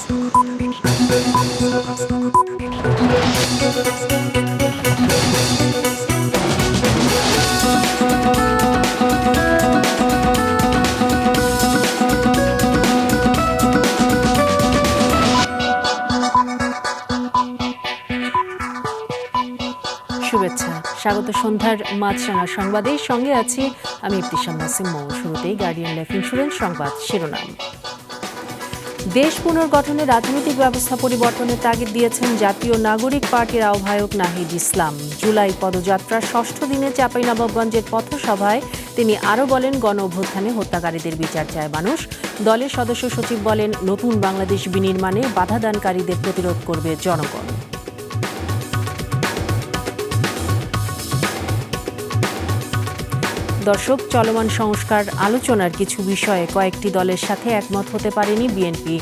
শুভেচ্ছা, স্বাগত সন্ধ্যার মাছরাঙা সংবাদের সঙ্গে আছি আমি ইবতিসাম নাসিম মৌ। শুরুতেই গার্ডিয়ান লাইফ ইন্স্যুরেন্স সংবাদ শিরোনাম। দেশ পুনর্গঠনে রাজনৈতিক ব্যবস্থা পরিবর্তনের তাগিদ দিয়েছেন জাতীয় নাগরিক পার্টির আহ্বায়ক নাহিদ ইসলাম। জুলাই পদযাত্রার ষষ্ঠ দিনে চাঁপাইনবাবগঞ্জের পথসভায় তিনি আরও বলেন, গণ অভ্যুত্থানে হত্যাকারীদের বিচার চায় মানুষ। দলের সদস্য সচিব বলেন, নতুন বাংলাদেশ বিনির্মাণে বাধাদানকারীদের প্রতিরোধ করবে জনগণ। দর্শক, চলমান সংস্কার আলোচনার কিছু বিষয়ে কয়েকটি দলের সাথে একমত হতে পারেনি বিএনপি,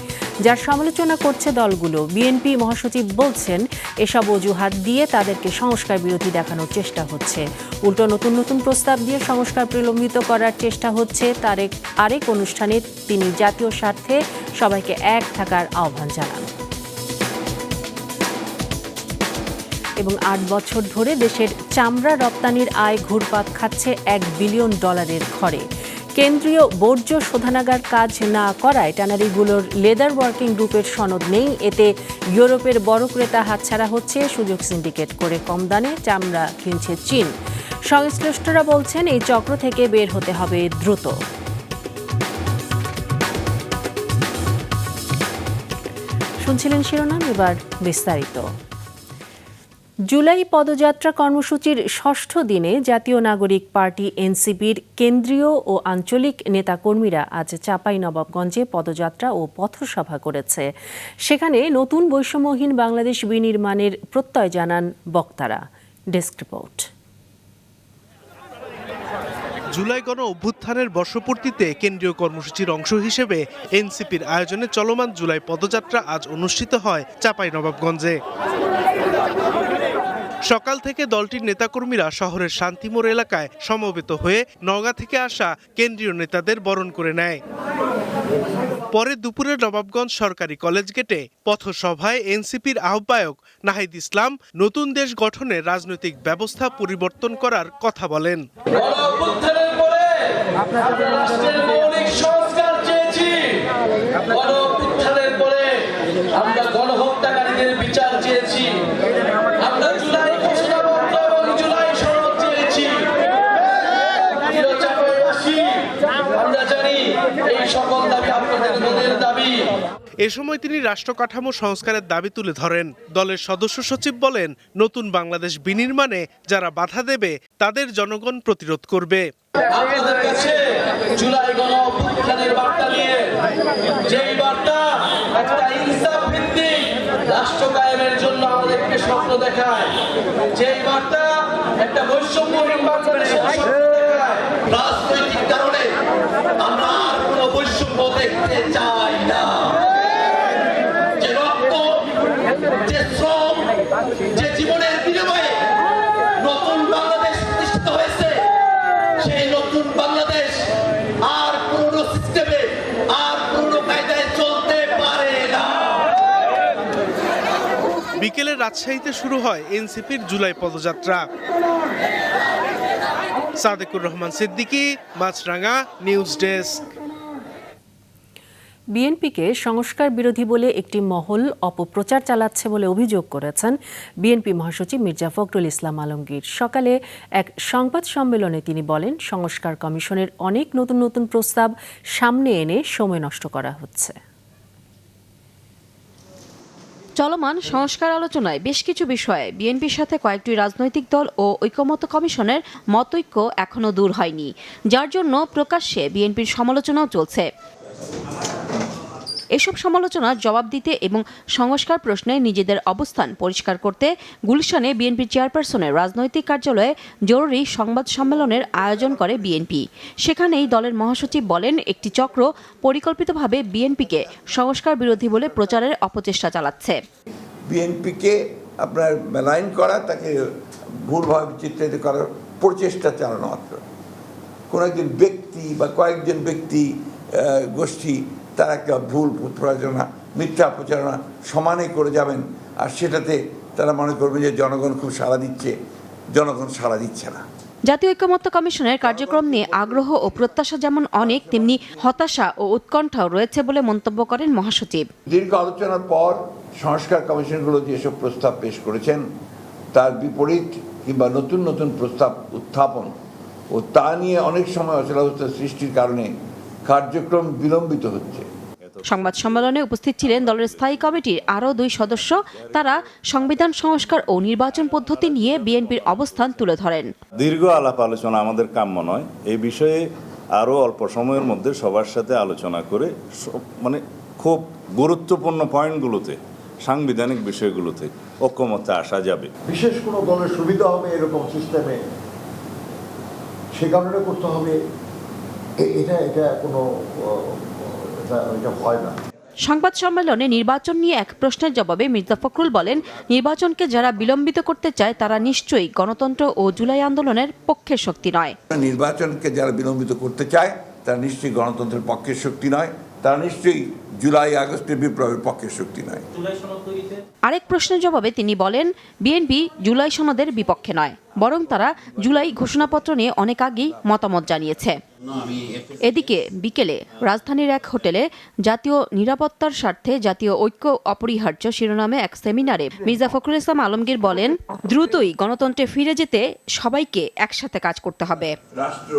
যার সমালোচনা করছে দলগুলো। বিএনপি মহাসচিব বলছেন, এসব অজুহাত দিয়ে তাদেরকে সংস্কার বিরোধী দেখানোর চেষ্টা হচ্ছে। উল্টো নতুন নতুন প্রস্তাব দিয়ে সংস্কার প্রলম্বিত করার চেষ্টা হচ্ছে। তার আরেক অনুষ্ঠানে তিনি জাতীয় স্বার্থে সবাইকে এক থাকার আহ্বান জানান। এবং ৮ বছর ধরে দেশের চামড়া রপ্তানির আয় ঘুরপাক খাচ্ছে $1 বিলিয়ন ঘরে। কেন্দ্রীয় বর্জ্য শোধনাগার কাজ না করায় ট্যানারিগুলোর লেদার ওয়ার্কিং গ্রুপের সনদ নেই। এতে ইউরোপের বড় ক্রেতা হাতছাড়া হচ্ছে। সুযোগ সিন্ডিকেট করে কম দামে চামড়া কিনছে চীন। সংশ্লিষ্টরা বলছেন, এই চক্র থেকে বের হতে হবে দ্রুত। শুনছিলেন শিরোনাম, এবার বিস্তারিত। জুলাই পদযাত্রা কর্মসূচির ষষ্ঠ দিনে জাতীয় নাগরিক পার্টি এনসিপির কেন্দ্রীয় ও আঞ্চলিক নেতাকর্মীরা আজ চাঁপাইনবাবগঞ্জে পদযাত্রা ও পথসভা করেছে। সেখানে নতুন বৈষম্যহীন বাংলাদেশ বিনির্মাণের প্রত্যয় জানান বক্তারা। Desk report. জুলাই গণ অভ্যুত্থানের বর্ষপূর্তিতে কেন্দ্রীয় কর্মসূচির অংশ হিসেবে এনসিপির আয়োজনে চলমান জুলাই পদযাত্রা আজ অনুষ্ঠিত হয় চাঁপাইনবাবগঞ্জে। সকাল থেকে দলটির নেতাকর্মীরা শহরের শান্তিমোড় এলাকায় সমবেত হয়ে নওগাঁ থেকে আসা কেন্দ্রীয় নেতাদের বরণ করে নেয়। পরে দুপুরে নবাবগঞ্জ সরকারি কলেজ গেটে পথসভায় এনসিপির আহ্বায়ক নাহিদ ইসলাম নতুন দেশ গঠনের রাজনৈতিক ব্যবস্থা পরিবর্তন করার কথা বলেন। আমরা গণহত্যাকারীদের বিচার চেয়েছি, আমরা জুলাই ঘোষণাপত্র এবং জুলাই সনদ চেয়েছি। আমরা জানি এই সকল দাবি আপনাদের মনের দাবি। এ সময় তিনি রাষ্ট্র কাঠামো সংস্কারের দাবি তুলে ধরেন। দলের সদস্য সচিব বলেন, নতুন বাংলাদেশ বিনির্মাণে যারা বাধা দেবে তাদের জনগণ প্রতিরোধ করবে। আপনাদের কাছে জুলাই গণ অভ্যুত্থানের বার্তা নিয়ে, যেই বার্তা একটা ইনসাফ ভিত্তিক রাষ্ট্র কায়েমের জন্য আমাদেরকে স্বপ্ন দেখায়, যেই বার্তা একটা বৈষম্যহীন বাংলাদেশের স্বপ্ন দেখায়। রাজনৈতিক কারণে আমরা আর কোনো বৈষম্য দেখতে চাই না। যে রক্ত, যে শ্রম, যে জীবনের বিনিময়ে নতুন বাংলাদেশ প্রতিষ্ঠিত হয়েছে, সেই নতুন বাংলাদেশ আর পুরনো সিস্টেমে, আর পুরনো কায়দায় চলতে পারে না। বিকেলে রাজশাহীতে শুরু হয় এনসিপির জুলাই পদযাত্রা। সাদেকুর রহমান সিদ্দিকী, মাছরাঙা, নিউজ ডেস্ক। বিএনপিকে সংস্কার বিরোধী বলে একটি মহল অপপ্রচার চালাচ্ছে বলে অভিযোগ করেছেন বিএনপি মহাসচিব মির্জা ফখরুল ইসলাম আলমগীর। সকালে এক সংবাদ সম্মেলনে তিনি বলেন, সংস্কার কমিশনের অনেক নতুন নতুন প্রস্তাব সামনে এনে সময় নষ্ট করা হচ্ছে। চলমান সংস্কার আলোচনায় বেশ কিছু বিষয়ে বিএনপির সাথে কয়েকটি রাজনৈতিক দল ও ঐকমত্য কমিশনের মতৈক্য এখনো দূর হয়নি, যার জন্য প্রকাশ্যে বিএনপির সমালোচনাও চলছে। এসব সমালোচনার জবাব দিতে এবং সংস্কার প্রশ্নে নিজেদের অবস্থান পরিষ্কার করতে গুলশানে বিএনপি চেয়ারপারসনের রাজনৈতিক কার্যালয়ে জরুরি সংবাদ সম্মেলনের আয়োজন করে বিএনপি। সেখানেই দলের মহাসচিব বলেন, একটি চক্র পরিকল্পিতভাবে বিএনপিকে সংস্কার বিরোধী বলে প্রচারের অপচেষ্টা চালাচ্ছে। বিএনপিকে আপনার মেলাইন করা, তাকে ভুলভাবে চিত্রিত করার প্রচেষ্টা চালানো মাত্র। কোনো একজন ব্যক্তি বা কয়েকজন ব্যক্তি গোষ্ঠী তারা একটা ভুল প্রচারণা মিথ্যা প্রচারণা সমানে করে যাবেন, আর সেটাতে তারা মনে করবে যে জনগণ খুব সাড়া দিচ্ছে। জনগণ সাড়া দিচ্ছে না। জাতীয় ঐকমত্য কমিশনের কার্যক্রম নিয়ে আগ্রহ ও প্রত্যাশা যেমন অনেক, তেমনি হতাশা ও উৎকণ্ঠাও রয়েছে বলে মন্তব্য করেন মহাসচিব। দীর্ঘ আলোচনার পর সংস্কার কমিশনগুলো যেসব প্রস্তাব পেশ করেছেন তার বিপরীত কিংবা নতুন নতুন প্রস্তাব উত্থাপন ও তা নিয়ে অনেক সময় অচলাবস্থা সৃষ্টির কারণে কার্যক্রম বিলম্বিত হচ্ছে। সংবাদ সম্মেলনে উপস্থিত ছিলেন দলের স্থায়ী কমিটির আরও 2 সদস্য। তারা সংবিধান সংস্কার ও নির্বাচন পদ্ধতি নিয়ে বিএনপির অবস্থান তুলে ধরেন। দীর্ঘ আলাপ আলোচনা আমাদের কাম্য নয়। এই বিষয়ে আরও অল্প সময়ের মধ্যে সবার সাথে আলোচনা করে মানে খুব গুরুত্বপূর্ণ পয়েন্টগুলোতে, সাংবিধানিক বিষয়গুলোতে ঐকমত্যে আসা যাবে। বিশেষ কোনো দলের সুবিধা হবে এরকম সিস্টেমে, সে কারণে করতে হবে, এটা কোনো এটা হয় না। সংবাদ সম্মেলনে নির্বাচন নিয়ে এক প্রশ্নের জবাবে মির্জা ফখরুল বলেন, নির্বাচনকে যারা বিলম্বিত করতে চায় তারা নিশ্চয়ই গণতন্ত্র ও জুলাই আন্দোলনের পক্ষের শক্তি নয়। নির্বাচনকে যারা বিলম্বিত করতে চায় তারা নিশ্চয়ই গণতন্ত্রের পক্ষের শক্তি নয়, তারা নিশ্চয়ই জুলাই আগস্টের বিপ্লবের পক্ষের শক্তি নয়। আরেক প্রশ্নের জবাবে তিনি বলেন, বিএনপি জুলাই সনদের বিপক্ষে নয়, বরং তারা জুলাই ঘোষণাপত্র নিয়ে অনেক আগেই মতামত জানিয়েছে। এদিকে বিকেলে রাজধানীর এক হোটেলে জাতীয় নিরাপত্তার স্বার্থে জাতীয় ঐক্য অপরিহার্য শিরোনামে এক সেমিনারে মির্জা ফখরুল ইসলাম আলমগীর বলেন, দ্রুতই গণতন্ত্রে ফিরে যেতে সবাইকে একসাথে কাজ করতে হবে। রাষ্ট্র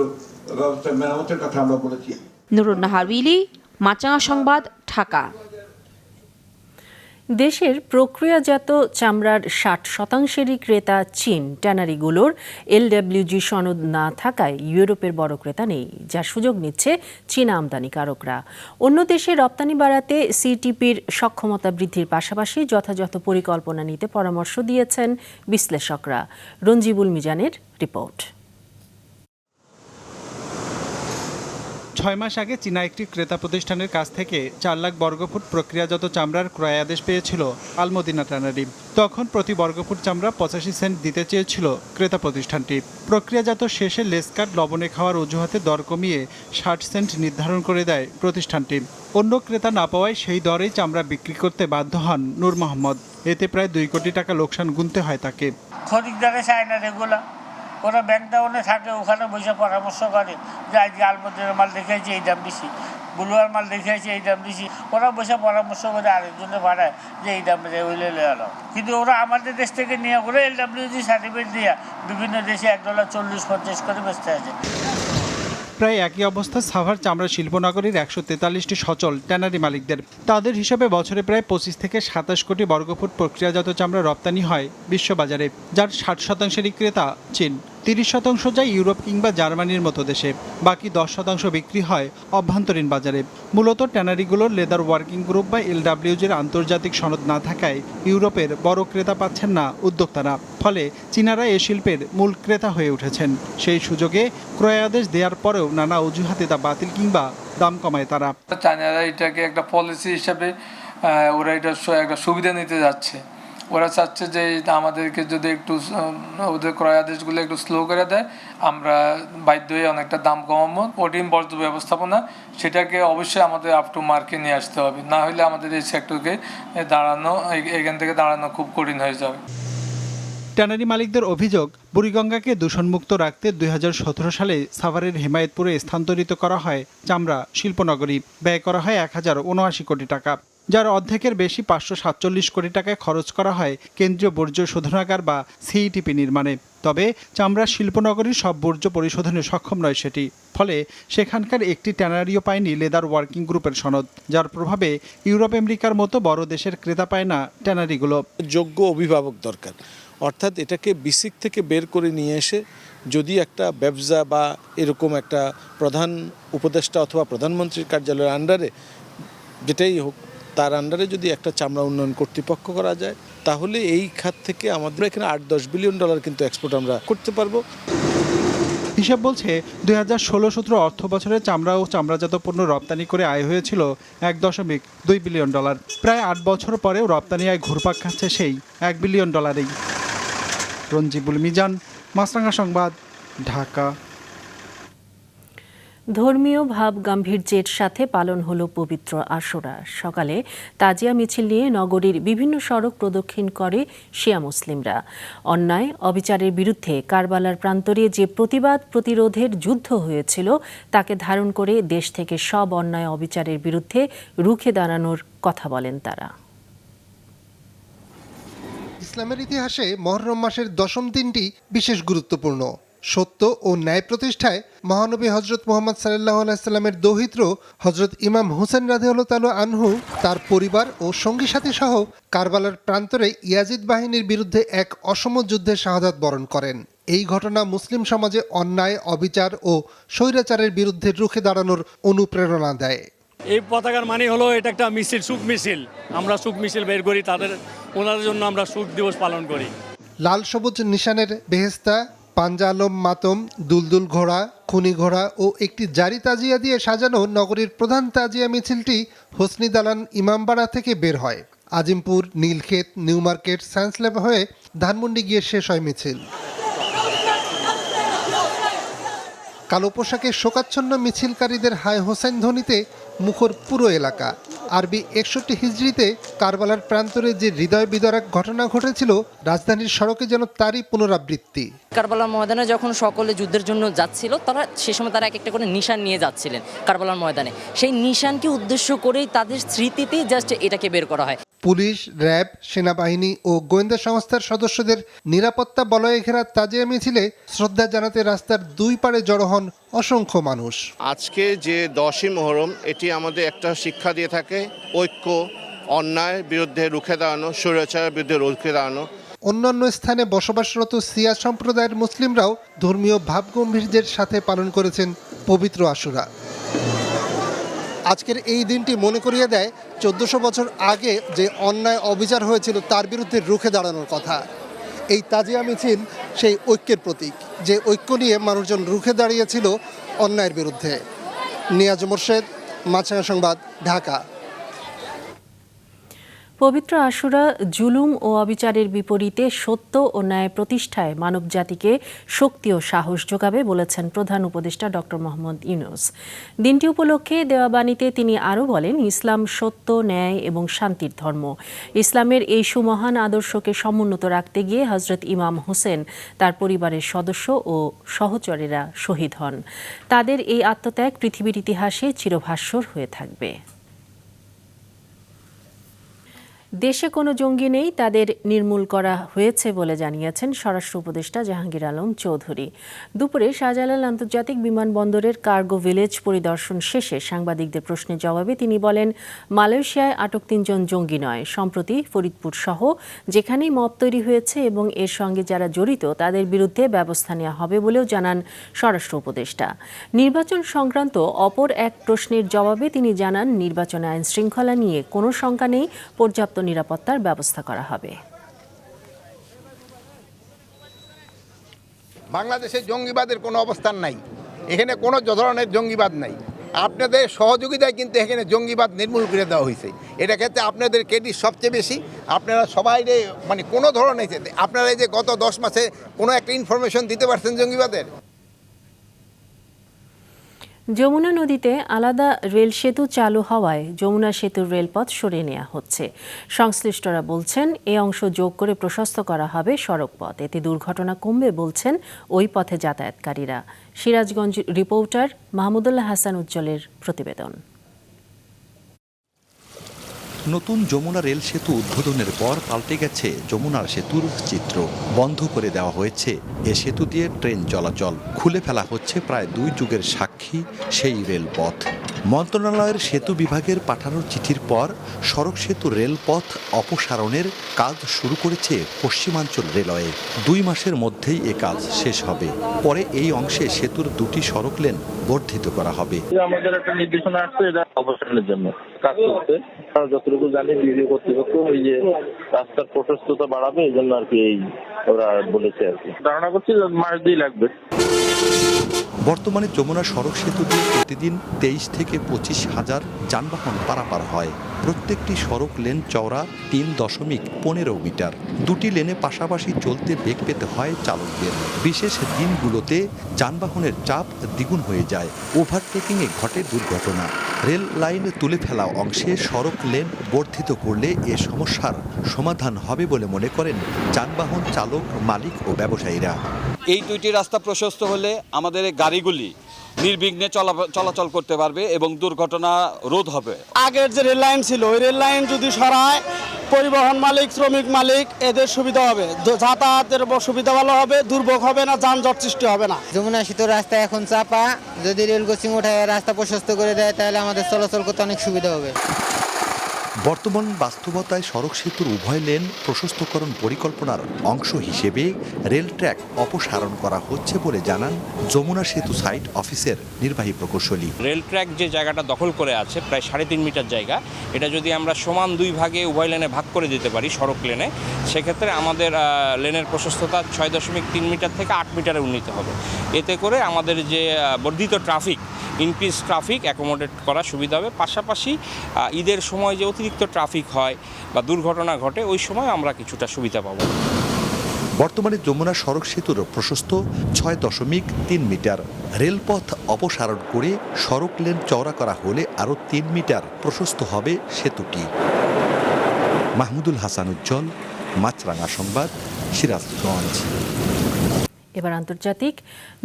ব্যবস্থার মেরামতের কথা আমরা বলেছি। নুরুন নাহার উইলি, মাছরাঙা সংবাদ, ঢাকা। দেশের প্রক্রিয়াজাত চামড়ার 60%-ই ক্রেতা চীন। ট্যানারিগুলোর LWG সনদ না থাকায় ইউরোপের বড় ক্রেতা নেই, যার সুযোগ নিচ্ছে চীনা আমদানিকারকরা। অন্য দেশে রপ্তানি বাড়াতে সিটিপির সক্ষমতা বৃদ্ধির পাশাপাশি যথাযথ পরিকল্পনা নিতে পরামর্শ দিয়েছেন বিশ্লেষকরা। রঞ্জিবুল মিজানের রিপোর্ট। 6 মাস আগে চীনা একটি ক্রেতা প্রতিষ্ঠানের কাছ থেকে 4 লাখ বর্গফুট প্রক্রিয়াজাত চামড়ার ক্রয় আদেশ পেয়েছিল আলমদিনা ট্যানারি। তখন প্রতি বর্গফুট চামড়া 85 সেন্ট দিতে চেয়েছিল ক্রেতা প্রতিষ্ঠানটি। প্রক্রিয়াজাত শেষে লেসকাট লবণে খাওয়ার অজুহাতে দর কমিয়ে 60 সেন্ট নির্ধারণ করে দেয় প্রতিষ্ঠানটি। অন্য ক্রেতা না পাওয়ায় সেই দরেই চামড়া বিক্রি করতে বাধ্য হন নূর মোহাম্মদ। এতে প্রায় 2 কোটি টাকা লোকসান গুনতে হয় তাকে। খরিদ্দারে চায় না রেগুলা, ওরা ব্যাংক ডাউনে থাকে, ওখানে বসে পরামর্শ করে যে আজকে আলমদিনার মাল দেখিয়েছে এই দাম বেশি, বুলুয়ার মাল দেখিয়েছে এই দাম বেশি। ওরা বসে পরামর্শ করে আরেকজনে ভাড়ায় যে এই দাম হইলে লেয়ালো। কিন্তু ওরা আমাদের দেশ থেকে নিয়ে করে LWG সার্টিফিকেট দিয়ে বিভিন্ন দেশে $1.40-50 করে বেচতে আছে। প্রায় একই অবস্থা সাভার চামড়া শিল্পনগরীর 143টি সচল ট্যানারি মালিকদের। তাদের হিসাবে বছরে প্রায় 25 থেকে 27 কোটি বর্গফুট প্রক্রিয়াজাত চামড়া রপ্তানি হয় বিশ্ববাজারে, যার 60%-ই ক্রেতা চীন। 30% যায় ইউরোপ কিংবা জার্মানির মতো দেশে, বাকি 10% বিক্রি হয় অভ্যন্তরীণ বাজারে। মূলত ট্যানারিগুলোর লেদার ওয়ার্কিং গ্রুপ বা LWG'র আন্তর্জাতিক সনদ না থাকায় ইউরোপের বড় ক্রেতা পাচ্ছেন না উদ্যোক্তারা। ফলে চীনারা এ শিল্পের মূল ক্রেতা হয়ে উঠেছেন। সেই সুযোগে ক্রয় আদেশ দেওয়ার পরেও নানা অজুহাতে তা বাতিল কিংবা দাম কমায় তারা। চায়নারা এটাকে একটা পলিসি হিসাবে ওরা এটা একটা সুবিধা নিতে যাচ্ছে। ওরা চাচ্ছে যে আমাদেরকে যদি একটু ওদের ক্রয় আদেশগুলো একটু স্লো করে দেয়, আমরা বাধ্য হয়ে অনেকটা দাম কমাবো। অটিম বর্জ্য ব্যবস্থাপনা সেটাকে অবশ্যই আমাদের আপ টু মার্কে নিয়ে আসতে হবে, না হলে আমাদের এই সেক্টরকে এখান থেকে দাঁড়ানো খুব কঠিন হয়ে যাবে। ট্যানারি মালিকদের অভিযোগ, বুড়িগঙ্গাকে দূষণমুক্ত রাখতে 2017 সালে সাভারের হেমায়েতপুরে স্থানান্তরিত করা হয় চামড়া শিল্পনগরী। ব্যয় করা হয় 1079 কোটি টাকা, যার অর্ধেকের বেশি 547 কোটি টাকায় খরচ করা হয় কেন্দ্রীয় বর্জ্য শোধনাগার বা সিইটিপি নির্মাণে। তবে চামড়া শিল্পনগরীর সব বর্জ্য পরিশোধনে সক্ষম নয় সেটি। ফলে সেখানকার একটি ট্যানারিও পায়নি লেদার ওয়ার্কিং গ্রুপের সনদ, যার প্রভাবে ইউরোপ আমেরিকার মতো বড় দেশের ক্রেতা পায় না ট্যানারিগুলো। যোগ্য অভিভাবক দরকার, অর্থাৎ এটাকে বিসিক থেকে বের করে নিয়ে এসে যদি একটা ব্যবসা বা এরকম একটা প্রধান উপদেষ্টা অথবা প্রধানমন্ত্রীর কার্যালয়ের আন্ডারে যেটাই হোক, তার আন্ডারে যদি একটা চামড়া উন্নয়ন কর্তৃপক্ষ করা যায়, তাহলে এই খাত থেকে আমাদের এখানে $8-10 বিলিয়ন কিন্তু এক্সপোর্ট আমরা করতে পারবো। হিসাব বলছে 2016-17 অর্থ বছরে চামড়া ও চামড়াজাত পণ্য রপ্তানি করে আয় হয়েছিল $1.2 বিলিয়ন। প্রায় 8 বছর পরেও রপ্তানি আয় ঘুরপাক খাচ্ছে সেই $1 বিলিয়ন। রঞ্জিবুল মিজান, মাছরাঙা সংবাদ, ঢাকা। ধর্মীয় ভাব গাম্ভীর্যের সাথে পালন হলো পবিত্র আশুরা। সকালে তাজিয়া মিছিল নিয়ে নগরীর বিভিন্ন সড়ক প্রদক্ষিণ করে শিয়া মুসলিমরা। অন্যায় অবিচারের বিরুদ্ধে কারবালার প্রান্তরে যে প্রতিবাদ প্রতিরোধের যুদ্ধ হয়েছিল তাকে ধারণ করে দেশ থেকে সব অন্যায় অবিচারের বিরুদ্ধে রুখে দাঁড়ানোর কথা বলেন তারা। ইসলামের ইতিহাসে মুহররম মাসের 10ম দিনটি বিশেষ গুরুত্বপূর্ণ। সত্য ও ন্যায় প্রতিষ্ঠায় মহানবী হজরত মুহাম্মদ সাল্লাল্লাহু আলাইহি সাল্লামের দৌহিত্র হজরত ইমাম হুসেন রাদিয়াল্লাহু তাআলা আনহু তার পরিবার ও সঙ্গী সাথী সহ কারবালার প্রান্তরে ইয়াজিদ বাহিনীর বিরুদ্ধে এক অসম যুদ্ধে শাহাদাত বরণ করেন। এই ঘটনা মুসলিম সমাজে অন্যায় অবিচার ও স্বৈরাচারের বিরুদ্ধে রুখে দাঁড়ানোর অনুপ্রেরণা দেয়। এই পতাকার মানে হলো এটা একটা মিছিল, সুখ মিছিল। আমরা সুখ মিছিল বের করি, ওনাদের জন্য আমরা সুখ দিবস পালন করি। লাল সবুজ নিশানের বেহেস্তা, পাঞ্জা আলম মাতম, দুলদুল ঘোড়া, খুনি ঘোড়া ও একটি জারি তাজিয়া দিয়ে সাজানো নগরীর প্রধান তাজিয়া মিছিলটি হোসনি দালান ইমামবাড়া থেকে বের হয়। Azimpur, Nilkhet, new market, science lab হয়ে ধানমন্ডি গিয়ে শেষ হয় মিছিল। কালো পোশাকে শোকাচ্ছন্ন মিছিলকারীদের হায় হোসেন ধ্বনিতে মুখর পুরো এলাকা। আরবি 61 হিজরিতে কারবালার প্রান্তরে যে হৃদয় বিদারক ঘটনা ঘটেছিল, রাজধানীর সড়কে যেন তারই পুনরাবৃত্তি। কারবালার ময়দানে যখন সকলে যুদ্ধের জন্য যাচ্ছিল, সে সময় তারা এক একটা করে নিশান নিয়ে যাচ্ছিলেন কারবালার ময়দানে। সেই নিশানকে উদ্দেশ্য করেই তাদের স্মৃতিতে জাস্ট এটাকে বের করা হয়। পুলিশ, র্যাব, সেনাবাহিনী ও গোয়েন্দা সংস্থার সদস্যদের নিরাপত্তা বলয়ে ঘেরা তাজিয়া মিছিলে শ্রদ্ধা জানাতে রাস্তার দুই পাড়ে জড়ো হন অসংখ্য মানুষ। আজকে যে 10ই মুহররম, এটি আমাদের একটা শিক্ষা দিয়ে থাকে ঐক্য, অন্যায়ের বিরুদ্ধে রুখে দাঁড়ানো, স্বৈরাচারের বিরুদ্ধে রুখে দাঁড়ানো। অন্যান্য স্থানে বসবাসরত শিয়া সম্প্রদায়ের মুসলিমরাও ধর্মীয় ভাবগম্ভীর্যের সাথে পালন করেছেন পবিত্র আশুরা। আজকের এই দিনটি মনে করিয়ে দেয় 1400 বছর আগে যে অন্যায় অবিচার হয়েছিল তার বিরুদ্ধে রুখে দাঁড়ানোর কথা। এই তাজিয়া মিছিল সেই ঐক্যের প্রতীক, যে ঐক্য নিয়ে মানুষজন রুখে দাঁড়িয়েছিল অন্যায়ের বিরুদ্ধে। নিয়াজ মোর্শেদ, মাছরাঙা সংবাদ, ঢাকা। পবিত্র আশুরা জুলুম ও অবিচারের বিপরীতে সত্য ও ন্যায় প্রতিষ্ঠায় মানবজাতিকে শক্তি ও সাহস যোগাবে বলেছেন প্রধান উপদেষ্টা ডক্টর মোহাম্মদ ইউনূস। দিনটি উপলক্ষে দেওয়া বাণীতে তিনি আরও বলেন, ইসলাম সত্য, ন্যায় এবং শান্তির ধর্ম। ইসলামের এই সুমহান আদর্শকে সমুন্নত রাখতে গিয়ে হজরত ইমাম হোসেন, তার পরিবারের সদস্য ও সহচরেরা শহীদ হন। তাদের এই আত্মত্যাগ পৃথিবীর ইতিহাসে চিরভাস্বর হয়ে থাকবে। দেশে কোনো জঙ্গি নেই, তাদের নির্মূল করা হয়েছে বলে জানিয়েছেন স্বরাষ্ট্র উপদেষ্টা জাহাঙ্গীর আলম চৌধুরী। দুপুরে শাহজালাল আন্তর্জাতিক বিমানবন্দরের কার্গো ভিলেজ পরিদর্শন শেষে সাংবাদিকদের প্রশ্নের জবাবে তিনি বলেন, মালয়েশিয়ায় আটক 3 জন জঙ্গি নয়, সম্প্রতি ফরিদপুর সহ যেখানেই মব তৈরি হয়েছে এবং এর সঙ্গে যারা জড়িত তাদের বিরুদ্ধে ব্যবস্থা নেওয়া হবে বলেও জানান স্বরাষ্ট্র উপদেষ্টা। নির্বাচন সংক্রান্ত অপর এক প্রশ্নের জবাবে তিনি জানান, নির্বাচনে আইন শৃঙ্খলা নিয়ে কোনো শঙ্কা নেই, পর্যাপ্ত নিরাপত্তার ব্যবস্থা করা হবে। বাংলাদেশে জঙ্গিবাদের কোনো অবস্থান নাই, এখানে কোনো ধরনের জঙ্গিবাদ নাই। আপনাদের সহযোগিতায় কিন্তু এখানে জঙ্গিবাদ নির্মূল করে দেওয়া হয়েছে। এটা ক্ষেত্রে আপনাদের ক্রেডিট সবচেয়ে বেশি। আপনারা সবাই কোনো ধরনের, আপনারা যে গত 10 মাসে কোনো একটা ইনফরমেশন দিতে পারছেন জঙ্গিবাদের? যমুনা নদীতে আলাদা রেল সেতু চালু হওয়ায় যমুনা সেতুর রেলপথ সরিয়ে নেওয়া হচ্ছে। সংশ্লিষ্টরা বলছেন, এই অংশ যোগ করে প্রশস্ত করা হবে সড়কপথ, এতে দুর্ঘটনা কমবে বলছেন ওই পথে যাতায়াতকারীরা। সিরাজগঞ্জ রিপোর্টার মাহমুদুল্লাহ হাসান উজ্জ্বলের প্রতিবেদন। নতুন যমুনা রেল সেতু উদ্বোধনের পর পাল্টে গেছে যমুনার সেতুর চিত্র। বন্ধ করে দেওয়া হয়েছে এ সেতু দিয়ে ট্রেন চলাচল, খুলে ফেলা হচ্ছে প্রায় 2 যুগের সাক্ষী সেই রেলপথ। মন্ত্রণালয়ের সেতু বিভাগের পাঠানো চিঠির পর সড়ক সেতু রেলপথ অপসারণের কাজ শুরু করেছে পশ্চিমাঞ্চল রেলওয়ে। 2 মাসের মধ্যেই এ কাজ শেষ হবে। পরে এই অংশে সেতুর 2টি সড়ক লেন বর্ধিত করা হবে। আমাদের একটা নির্দেশনা আসছে এটা অপসারণের জন্য কাজ করতে। যতটুকু জানি বিভাগীয় কর্তৃপক্ষ ওই যে রাস্তার প্রশস্ততা বাড়াবে, এই জন্য আর কি ওরা বলেছে আর কি। ধারণা করছি মাস 2 লাগবে। বর্তমানে যমুনা সড়ক সেতু দিয়ে প্রতিদিন 23 থেকে 25,000 যানবাহন পারাপার হয়। প্রত্যেকটি সড়ক লেন চওড়া 3.15 মিটার। দুটি লেনে পাশাপাশি চলতে বেগ পেতে হয় চালকদের। বিশেষ দিনগুলোতে যানবাহনের চাপ দ্বিগুণ হয়ে যায়। ওভারটেকিংয়ে ঘটে দুর্ঘটনা। রেল লাইন তুলে ফেলা অংশে সড়ক লেন বর্ধিত করলে এ সমস্যার সমাধান হবে বলে মনে করেন যানবাহন চালক, মালিক ও ব্যবসায়ীরা। এই দুইটি রাস্তা প্রশস্ত হলে আমাদের এই গাড়িগুলি নির্বিঘ্নে চলাচল করতে পারবে এবং দুর্ঘটনা রোধ হবে। আগের যে রেল লাইন ছিল ওই রেল লাইন যদি সরায়, পরিবহন মালিক, শ্রমিক মালিক এদের সুবিধা হবে, যাতায়াতের সুবিধা ভালো হবে, দুর্ভোগ হবে না, যানজট সৃষ্টি হবে না। যমুনা সেতুর রাস্তা এখন চাপা, যদি রেল কোচিং ওঠায় রাস্তা প্রশস্ত করে দেয় তাহলে আমাদের চলাচল করতে অনেক সুবিধা হবে। বর্তমান বাস্তবতায় সড়ক সেতুর উভয় লেন প্রশস্তকরণ পরিকল্পনার অংশ হিসেবে রেল ট্র্যাক অপসারণ করা হচ্ছে বলে জানান যমুনা সেতু সাইট অফিসের নির্বাহী প্রকৌশলী। রেল ট্র্যাক যে জায়গাটা দখল করে আছে প্রায় 3.5 মিটার জায়গা, এটা যদি আমরা সমান 2 ভাগে উভয় লেনে ভাগ করে দিতে পারি সড়ক লেনে, সেক্ষেত্রে আমাদের লেনের প্রশস্ততা 6.3 মিটার থেকে 8 মিটারে উন্নীত হবে। এতে করে আমাদের যে বর্ধিত ট্রাফিক, ইনক্রিজ ট্রাফিক অ্যাকোমোডেট করা সুবিধা হবে। পাশাপাশি ঈদের সময় যে অতিরিক্ত ট্রাফিক হয় বা দুর্ঘটনা ঘটে ওই সময় আমরা কিছুটা সুবিধা পাব। বর্তমানে যমুনা সড়ক সেতুর প্রশস্ত 6.3 মিটার। রেলপথ অপসারণ করে সড়ক লেন চওড়া করা হলে আরও 3 মিটার প্রশস্ত হবে সেতুটি। মাহমুদুল হাসান উজ্জ্বল, মাছরাঙা সংবাদ, সিরাজগঞ্জ। এবার আন্তর্জাতিক।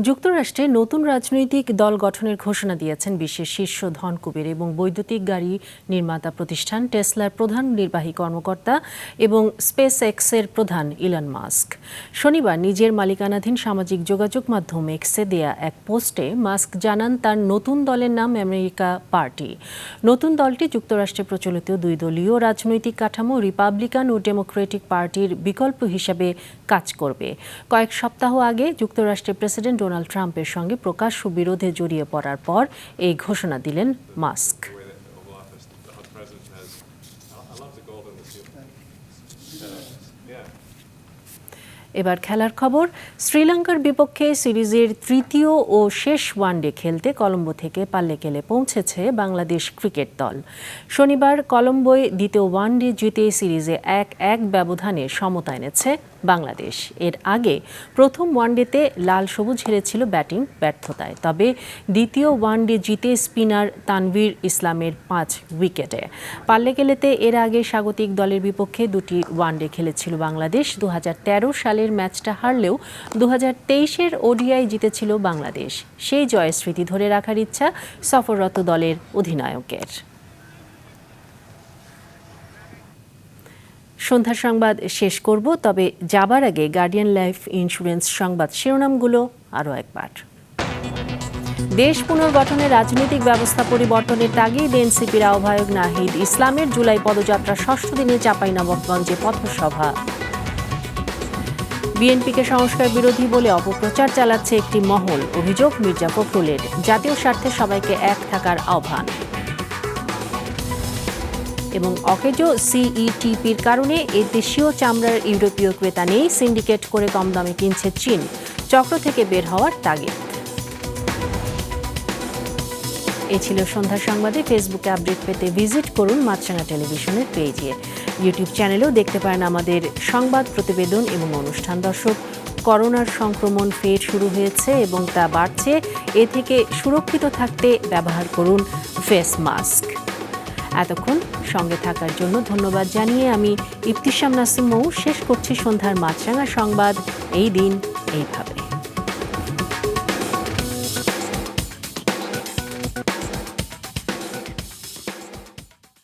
যুক্তরাষ্ট্রে নতুন রাজনৈতিক দল গঠনের ঘোষণা দিয়েছেন বিশ্বের শীর্ষ ধনকুবের এবং বৈদ্যুতিক গাড়ি নির্মাতা প্রতিষ্ঠান টেসলার প্রধান নির্বাহী কর্মকর্তা এবং স্পেস এক্সের প্রধান ইলন মাস্ক। শনিবার নিজের মালিকানাধীন সামাজিক যোগাযোগ মাধ্যম এক্সে দেয়া এক পোস্টে মাস্ক জানান তার নতুন দলের নাম আমেরিকা পার্টি। নতুন দলটি যুক্তরাষ্ট্রে প্রচলিত 2 দলীয় রাজনৈতিক কাঠামো রিপাবলিকান ও ডেমোক্রেটিক পার্টির বিকল্প হিসাবে কাজ করবে। কয়েক সপ্তাহ আগে যুক্তরাষ্ট্রের প্রেসিডেন্ট ডোনাল্ড ট্রাম্পের সঙ্গে প্রকাশ্য বিরোধে জড়িয়ে পড়ার পর এই ঘোষণা দিলেন মাস্ক। এবার খেলার খবর। শ্রীলঙ্কার বিপক্ষে সিরিজের তৃতীয় ও শেষ ওয়ানডে খেলতে কলম্বো থেকে পাল্লেকেলে পৌঁছেছে বাংলাদেশ ক্রিকেট দল। শনিবার কলম্বোয় দ্বিতীয় ওয়ানডে জিতে সিরিজে 1-1 ব্যবধানে সমতা এনেছে বাংলাদেশ। এর আগে প্রথম ওয়ানডেতে লাল সবুজ হেরেছিল ব্যাটিং ব্যর্থতায়, তবে দ্বিতীয় ওয়ানডে জিতে স্পিনার তানভীর ইসলামের 5 উইকেটে। পাল্লেকেলেতে এর আগে স্বাগতিক দলের বিপক্ষে 2টি ওয়ানডে খেলেছিল বাংলাদেশ। 2013 সালের ম্যাচটা হারলেও 2023-এর ওডিআই জিতেছিল বাংলাদেশ। সেই জয়ের স্মৃতি ধরে রাখার ইচ্ছা সফররত দলের অধিনায়কের। সন্ধ্যার সংবাদ শেষ করব, তবে যাবার আগে গার্ডিয়ান লাইফ ইন্স্যুরেন্স সংবাদ শিরোনামগুলো আরও একবার। দেশ পুনর্গঠনের রাজনৈতিক ব্যবস্থা পরিবর্তনের তাগিদ এনসিপির আহ্বায়ক নাহিদ ইসলামের। জুলাই পদযাত্রা 6ষ্ঠ দিনে চাঁপাইনবাবগঞ্জে পথসভা। বিএনপিকে সংস্কার বিরোধী বলে অপপ্রচার চালাচ্ছে একটি মহল, অভিযোগ মির্জা ফখরুলের। জাতীয় স্বার্থে সবাইকে এক থাকার আহ্বান। এবং অকেজো সিইটিপির কারণে এ দেশীয় চামড়ার ইউরোপীয় ক্রেতা নেই, সিন্ডিকেট করে কম দামে কিনছে চীন। চক্র থেকে বের হওয়ার তাগিদ। এই ছিল সন্ধ্যার সংবাদে। ফেসবুকে আপডেট পেতে ভিজিট করুন মাছরাঙা টেলিভিশনের পেজে। ইউটিউব চ্যানেলেও দেখতে পারেন আমাদের সংবাদ, প্রতিবেদন এবং অনুষ্ঠান। দর্শক, করোনার সংক্রমণ ফের শুরু হয়েছে এবং তা বাড়ছে। এ থেকে সুরক্ষিত থাকতে ব্যবহার করুন ফেস মাস্ক। এতক্ষণ সঙ্গে থাকার জন্য ধন্যবাদ জানিয়ে আমি ইফতিশাম নাসিম মৌ শেষ করছি সন্ধ্যার মাছরাঙা সংবাদ। এই দিন এইভাবে।